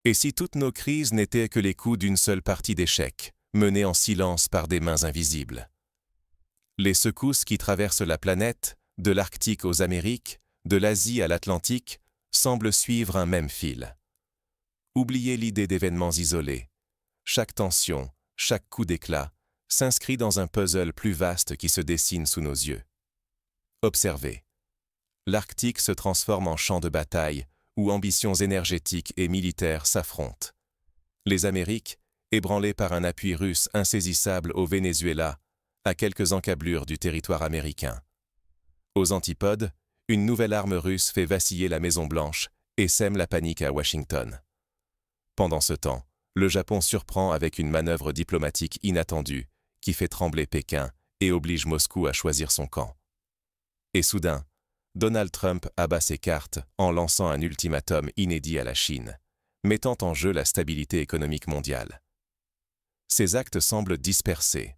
Et si toutes nos crises n'étaient que les coups d'une seule partie d'échecs, menée en silence par des mains invisibles? Les secousses qui traversent la planète, de l'Arctique aux Amériques, de l'Asie à l'Atlantique, semblent suivre un même fil. Oubliez l'idée d'événements isolés. Chaque tension, chaque coup d'éclat, s'inscrit dans un puzzle plus vaste qui se dessine sous nos yeux. Observez. L'Arctique se transforme en champ de bataille où ambitions énergétiques et militaires s'affrontent. Les Amériques, ébranlées par un appui russe insaisissable au Venezuela, à quelques encablures du territoire américain. Aux antipodes, une nouvelle arme russe fait vaciller la Maison-Blanche et sème la panique à Washington. Pendant ce temps, le Japon surprend avec une manœuvre diplomatique inattendue qui fait trembler Pékin et oblige Moscou à choisir son camp. Et soudain, Donald Trump abat ses cartes en lançant un ultimatum inédit à la Chine, mettant en jeu la stabilité économique mondiale. Ces actes semblent dispersés.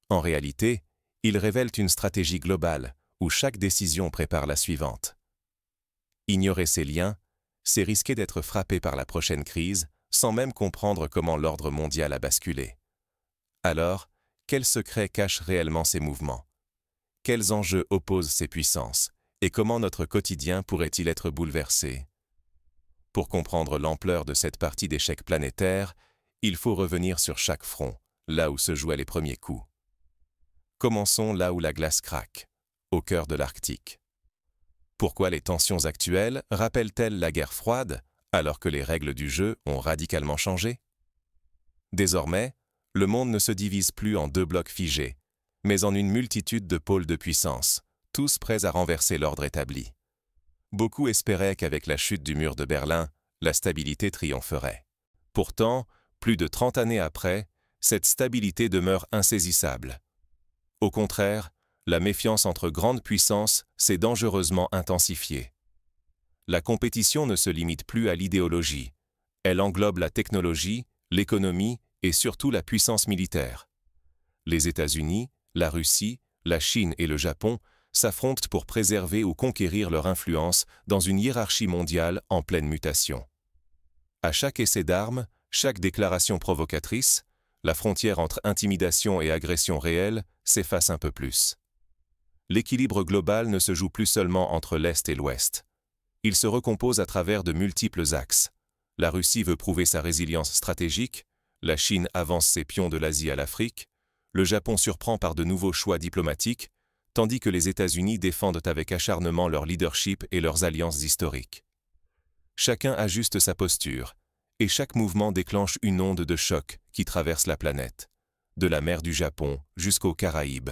En réalité, ils révèlent une stratégie globale où chaque décision prépare la suivante. Ignorer ces liens, c'est risquer d'être frappé par la prochaine crise sans même comprendre comment l'ordre mondial a basculé. Alors, quels secrets cachent réellement ces mouvements? Quels enjeux opposent ces puissances? Et comment notre quotidien pourrait-il être bouleversé? Pour comprendre l'ampleur de cette partie d'échec planétaire, il faut revenir sur chaque front, là où se jouaient les premiers coups. Commençons là où la glace craque, au cœur de l'Arctique. Pourquoi les tensions actuelles rappellent-elles la guerre froide, alors que les règles du jeu ont radicalement changé? Désormais, le monde ne se divise plus en deux blocs figés, mais en une multitude de pôles de puissance, tous prêts à renverser l'ordre établi. Beaucoup espéraient qu'avec la chute du mur de Berlin, la stabilité triompherait. Pourtant, plus de 30 années après, cette stabilité demeure insaisissable. Au contraire, la méfiance entre grandes puissances s'est dangereusement intensifiée. La compétition ne se limite plus à l'idéologie. Elle englobe la technologie, l'économie et surtout la puissance militaire. Les États-Unis, la Russie, la Chine et le Japon s'affrontent pour préserver ou conquérir leur influence dans une hiérarchie mondiale en pleine mutation. À chaque essai d'armes, chaque déclaration provocatrice, la frontière entre intimidation et agression réelle s'efface un peu plus. L'équilibre global ne se joue plus seulement entre l'Est et l'Ouest. Il se recompose à travers de multiples axes. La Russie veut prouver sa résilience stratégique, la Chine avance ses pions de l'Asie à l'Afrique, le Japon surprend par de nouveaux choix diplomatiques, tandis que les États-Unis défendent avec acharnement leur leadership et leurs alliances historiques. Chacun ajuste sa posture, et chaque mouvement déclenche une onde de choc qui traverse la planète, de la mer du Japon jusqu'aux Caraïbes.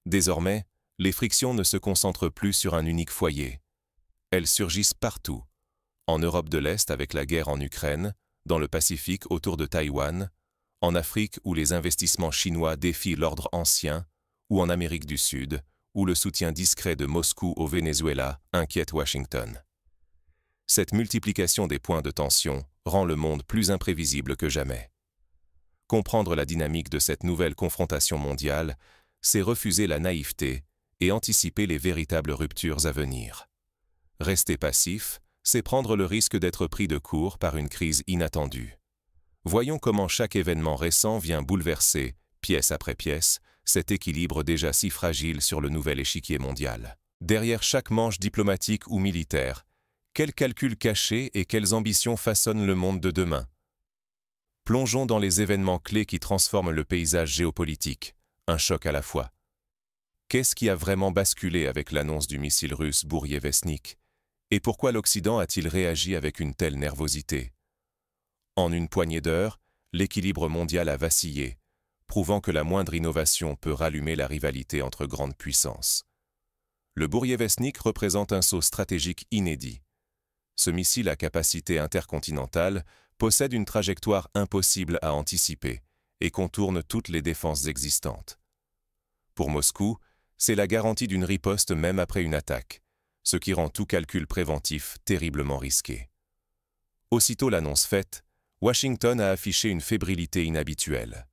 Désormais, les frictions ne se concentrent plus sur un unique foyer. Elles surgissent partout, en Europe de l'Est avec la guerre en Ukraine, dans le Pacifique autour de Taïwan, en Afrique où les investissements chinois défient l'ordre ancien, ou en Amérique du Sud, où le soutien discret de Moscou au Venezuela inquiète Washington. Cette multiplication des points de tension rend le monde plus imprévisible que jamais. Comprendre la dynamique de cette nouvelle confrontation mondiale, c'est refuser la naïveté et anticiper les véritables ruptures à venir. Rester passif, c'est prendre le risque d'être pris de court par une crise inattendue. Voyons comment chaque événement récent vient bouleverser, pièce après pièce, cet équilibre déjà si fragile sur le nouvel échiquier mondial. Derrière chaque manche diplomatique ou militaire, quels calculs cachés et quelles ambitions façonnent le monde de demain? Plongeons dans les événements clés qui transforment le paysage géopolitique, un choc à la fois. Qu'est-ce qui a vraiment basculé avec l'annonce du missile russe Bourievesnik? Et pourquoi l'Occident a-t-il réagi avec une telle nervosité? En une poignée d'heures, l'équilibre mondial a vacillé, prouvant que la moindre innovation peut rallumer la rivalité entre grandes puissances. Le Bourievesnik représente un saut stratégique inédit. Ce missile à capacité intercontinentale possède une trajectoire impossible à anticiper et contourne toutes les défenses existantes. Pour Moscou, c'est la garantie d'une riposte même après une attaque, ce qui rend tout calcul préventif terriblement risqué. Aussitôt l'annonce faite, Washington a affiché une fébrilité inhabituelle.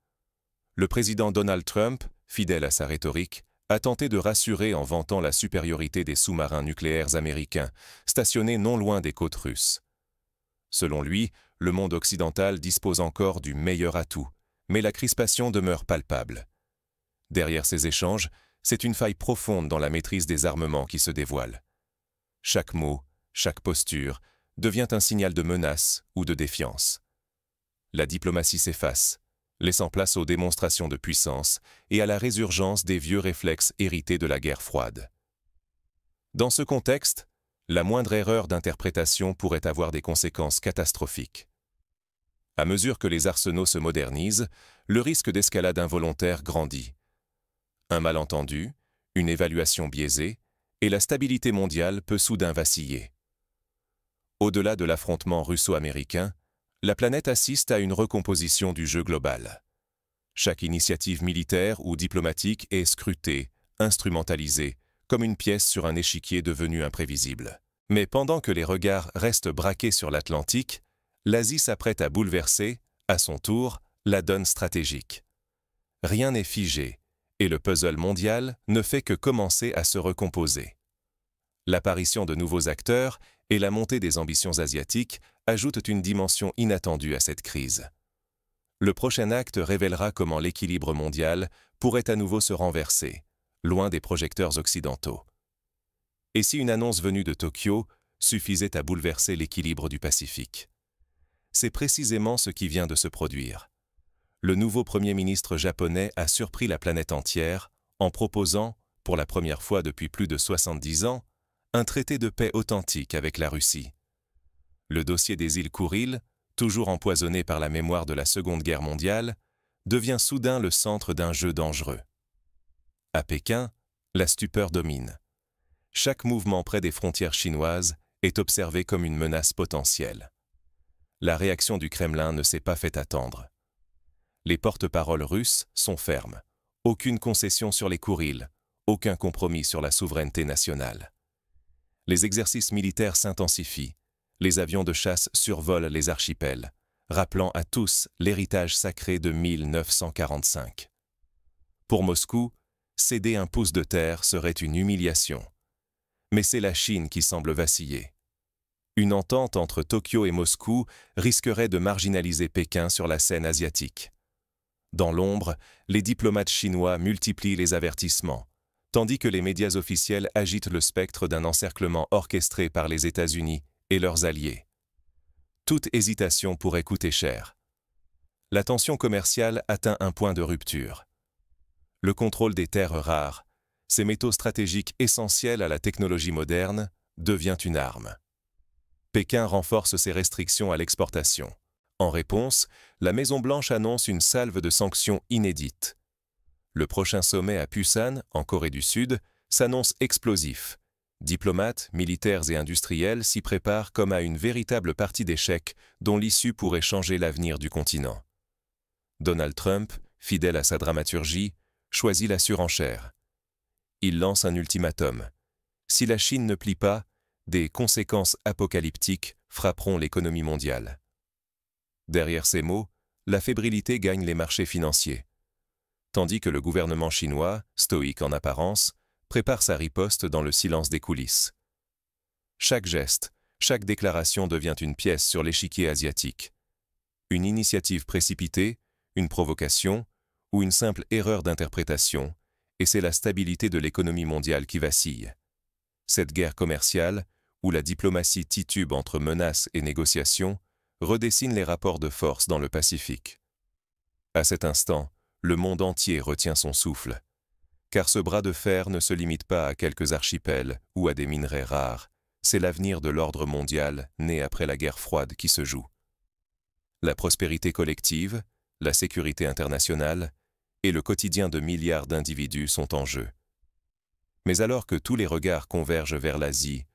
Le président Donald Trump, fidèle à sa rhétorique, a tenté de rassurer en vantant la supériorité des sous-marins nucléaires américains, stationnés non loin des côtes russes. Selon lui, le monde occidental dispose encore du meilleur atout, mais la crispation demeure palpable. Derrière ces échanges, c'est une faille profonde dans la maîtrise des armements qui se dévoile. Chaque mot, chaque posture, devient un signal de menace ou de défiance. La diplomatie s'efface, laissant place aux démonstrations de puissance et à la résurgence des vieux réflexes hérités de la guerre froide. Dans ce contexte, la moindre erreur d'interprétation pourrait avoir des conséquences catastrophiques. À mesure que les arsenaux se modernisent, le risque d'escalade involontaire grandit. Un malentendu, une évaluation biaisée, et la stabilité mondiale peut soudain vaciller. Au-delà de l'affrontement russo-américain, la planète assiste à une recomposition du jeu global. Chaque initiative militaire ou diplomatique est scrutée, instrumentalisée, comme une pièce sur un échiquier devenu imprévisible. Mais pendant que les regards restent braqués sur l'Atlantique, l'Asie s'apprête à bouleverser, à son tour, la donne stratégique. Rien n'est figé, et le puzzle mondial ne fait que commencer à se recomposer. L'apparition de nouveaux acteurs et la montée des ambitions asiatiques ajoutent une dimension inattendue à cette crise. Le prochain acte révélera comment l'équilibre mondial pourrait à nouveau se renverser, loin des projecteurs occidentaux. Et si une annonce venue de Tokyo suffisait à bouleverser l'équilibre du Pacifique? C'est précisément ce qui vient de se produire. Le nouveau Premier ministre japonais a surpris la planète entière en proposant, pour la première fois depuis plus de 70 ans, un traité de paix authentique avec la Russie. Le dossier des îles Kouriles, toujours empoisonné par la mémoire de la Seconde Guerre mondiale, devient soudain le centre d'un jeu dangereux. À Pékin, la stupeur domine. Chaque mouvement près des frontières chinoises est observé comme une menace potentielle. La réaction du Kremlin ne s'est pas fait attendre. Les porte-paroles russes sont fermes. Aucune concession sur les Kouriles, aucun compromis sur la souveraineté nationale. Les exercices militaires s'intensifient. Les avions de chasse survolent les archipels, rappelant à tous l'héritage sacré de 1945. Pour Moscou, céder un pouce de terre serait une humiliation. Mais c'est la Chine qui semble vaciller. Une entente entre Tokyo et Moscou risquerait de marginaliser Pékin sur la scène asiatique. Dans l'ombre, les diplomates chinois multiplient les avertissements, tandis que les médias officiels agitent le spectre d'un encerclement orchestré par les États-Unis et leurs alliés. Toute hésitation pourrait coûter cher. La tension commerciale atteint un point de rupture. Le contrôle des terres rares, ces métaux stratégiques essentiels à la technologie moderne, devient une arme. Pékin renforce ses restrictions à l'exportation. En réponse, la Maison-Blanche annonce une salve de sanctions inédites. Le prochain sommet à Pusan, en Corée du Sud, s'annonce explosif. Diplomates, militaires et industriels s'y préparent comme à une véritable partie d'échecs dont l'issue pourrait changer l'avenir du continent. Donald Trump, fidèle à sa dramaturgie, choisit la surenchère. Il lance un ultimatum. Si la Chine ne plie pas, des conséquences apocalyptiques frapperont l'économie mondiale. Derrière ces mots, la fébrilité gagne les marchés financiers. Tandis que le gouvernement chinois, stoïque en apparence, prépare sa riposte dans le silence des coulisses. Chaque geste, chaque déclaration devient une pièce sur l'échiquier asiatique. Une initiative précipitée, une provocation ou une simple erreur d'interprétation, et c'est la stabilité de l'économie mondiale qui vacille. Cette guerre commerciale, où la diplomatie titube entre menaces et négociations, redessine les rapports de force dans le Pacifique. À cet instant, le monde entier retient son souffle, car ce bras de fer ne se limite pas à quelques archipels ou à des minerais rares, c'est l'avenir de l'ordre mondial né après la guerre froide qui se joue. La prospérité collective, la sécurité internationale et le quotidien de milliards d'individus sont en jeu. Mais alors que tous les regards convergent vers l'Asie,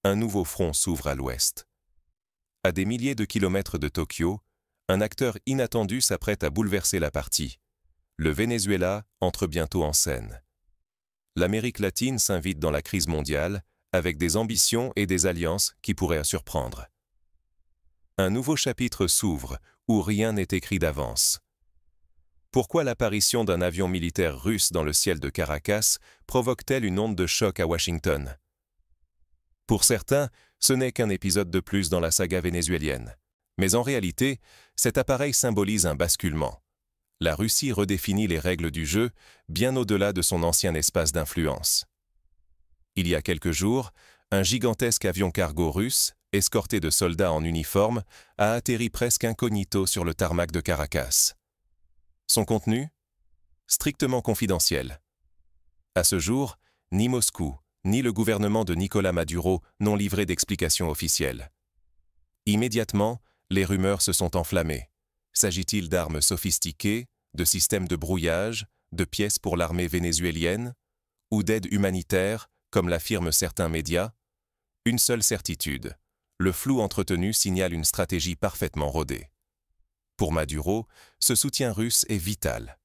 un nouveau front s'ouvre à l'ouest. À des milliers de kilomètres de Tokyo, un acteur inattendu s'apprête à bouleverser la partie. Le Venezuela entre bientôt en scène. L'Amérique latine s'invite dans la crise mondiale avec des ambitions et des alliances qui pourraient surprendre. Un nouveau chapitre s'ouvre où rien n'est écrit d'avance. Pourquoi l'apparition d'un avion militaire russe dans le ciel de Caracas provoque-t-elle une onde de choc à Washington? Pour certains, Ce n'est qu'un épisode de plus dans la saga vénézuélienne. Mais en réalité, cet appareil symbolise un basculement. La Russie redéfinit les règles du jeu, bien au-delà de son ancien espace d'influence. Il y a quelques jours, un gigantesque avion cargo russe, escorté de soldats en uniforme, a atterri presque incognito sur le tarmac de Caracas. Son contenu ? Strictement confidentiel. À ce jour, ni Moscou, ni le gouvernement de Nicolás Maduro n'ont livré d'explications officielles. Immédiatement, les rumeurs se sont enflammées. S'agit-il d'armes sophistiquées, de systèmes de brouillage, de pièces pour l'armée vénézuélienne, ou d'aide humanitaire, comme l'affirment certains médias? Une seule certitude, le flou entretenu signale une stratégie parfaitement rodée. Pour Maduro, ce soutien russe est vital.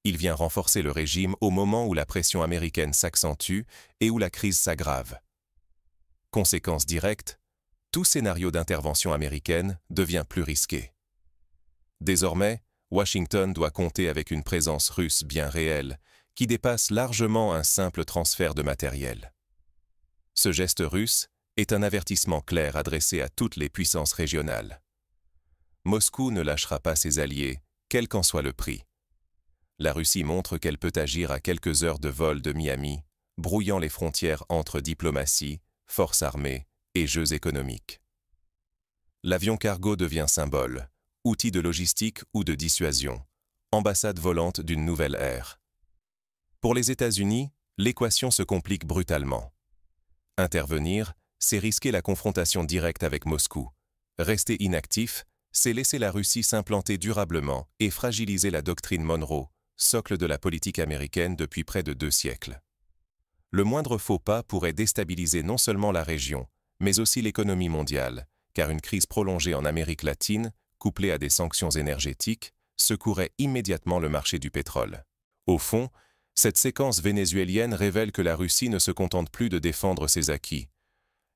Il vient renforcer le régime au moment où la pression américaine s'accentue et où la crise s'aggrave. Conséquence directe, tout scénario d'intervention américaine devient plus risqué. Désormais, Washington doit compter avec une présence russe bien réelle, qui dépasse largement un simple transfert de matériel. Ce geste russe est un avertissement clair adressé à toutes les puissances régionales. Moscou ne lâchera pas ses alliés, quel qu'en soit le prix. La Russie montre qu'elle peut agir à quelques heures de vol de Miami, brouillant les frontières entre diplomatie, forces armées et jeux économiques. L'avion cargo devient symbole, outil de logistique ou de dissuasion, ambassade volante d'une nouvelle ère. Pour les États-Unis, l'équation se complique brutalement. Intervenir, c'est risquer la confrontation directe avec Moscou. Rester inactif, c'est laisser la Russie s'implanter durablement et fragiliser la doctrine Monroe, socle de la politique américaine depuis près de 2 siècles. Le moindre faux pas pourrait déstabiliser non seulement la région, mais aussi l'économie mondiale, car une crise prolongée en Amérique latine, couplée à des sanctions énergétiques, secouerait immédiatement le marché du pétrole. Au fond, cette séquence vénézuélienne révèle que la Russie ne se contente plus de défendre ses acquis.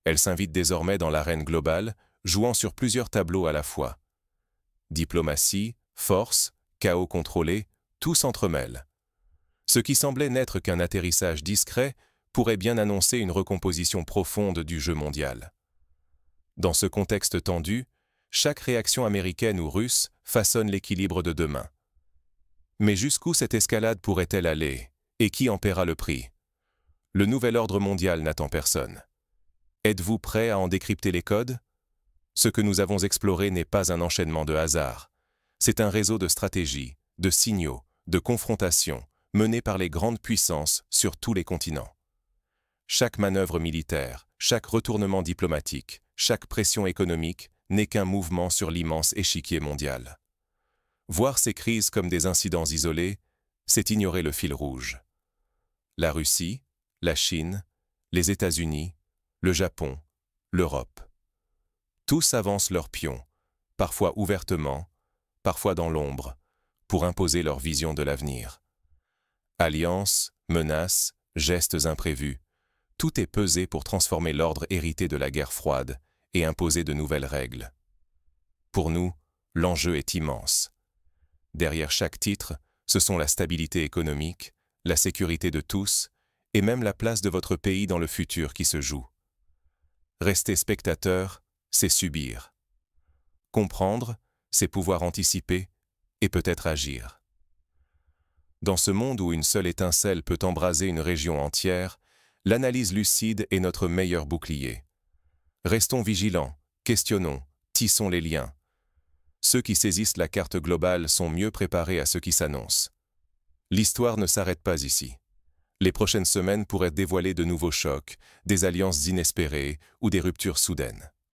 Elle s'invite désormais dans l'arène globale, jouant sur plusieurs tableaux à la fois. Diplomatie, force, chaos contrôlé, tout s'entremêle. Ce qui semblait n'être qu'un atterrissage discret pourrait bien annoncer une recomposition profonde du jeu mondial. Dans ce contexte tendu, chaque réaction américaine ou russe façonne l'équilibre de demain. Mais jusqu'où cette escalade pourrait-elle aller, et qui en paiera le prix? Le nouvel ordre mondial n'attend personne. Êtes-vous prêt à en décrypter les codes? Ce que nous avons exploré n'est pas un enchaînement de hasard. C'est un réseau de stratégies, de signaux, de confrontations, mené par les grandes puissances sur tous les continents. Chaque manœuvre militaire, chaque retournement diplomatique, chaque pression économique n'est qu'un mouvement sur l'immense échiquier mondial. Voir ces crises comme des incidents isolés, c'est ignorer le fil rouge. La Russie, la Chine, les États-Unis, le Japon, l'Europe. Tous avancent leurs pions, parfois ouvertement, parfois dans l'ombre, pour imposer leur vision de l'avenir. Alliances, menaces, gestes imprévus, tout est pesé pour transformer l'ordre hérité de la guerre froide et imposer de nouvelles règles. Pour nous, l'enjeu est immense. Derrière chaque titre, ce sont la stabilité économique, la sécurité de tous et même la place de votre pays dans le futur qui se joue. Rester spectateur, c'est subir. Comprendre, c'est pouvoir anticiper et peut-être agir. Dans ce monde où une seule étincelle peut embraser une région entière, l'analyse lucide est notre meilleur bouclier. Restons vigilants, questionnons, tissons les liens. Ceux qui saisissent la carte globale sont mieux préparés à ce qui s'annonce. L'histoire ne s'arrête pas ici. Les prochaines semaines pourraient dévoiler de nouveaux chocs, des alliances inespérées ou des ruptures soudaines.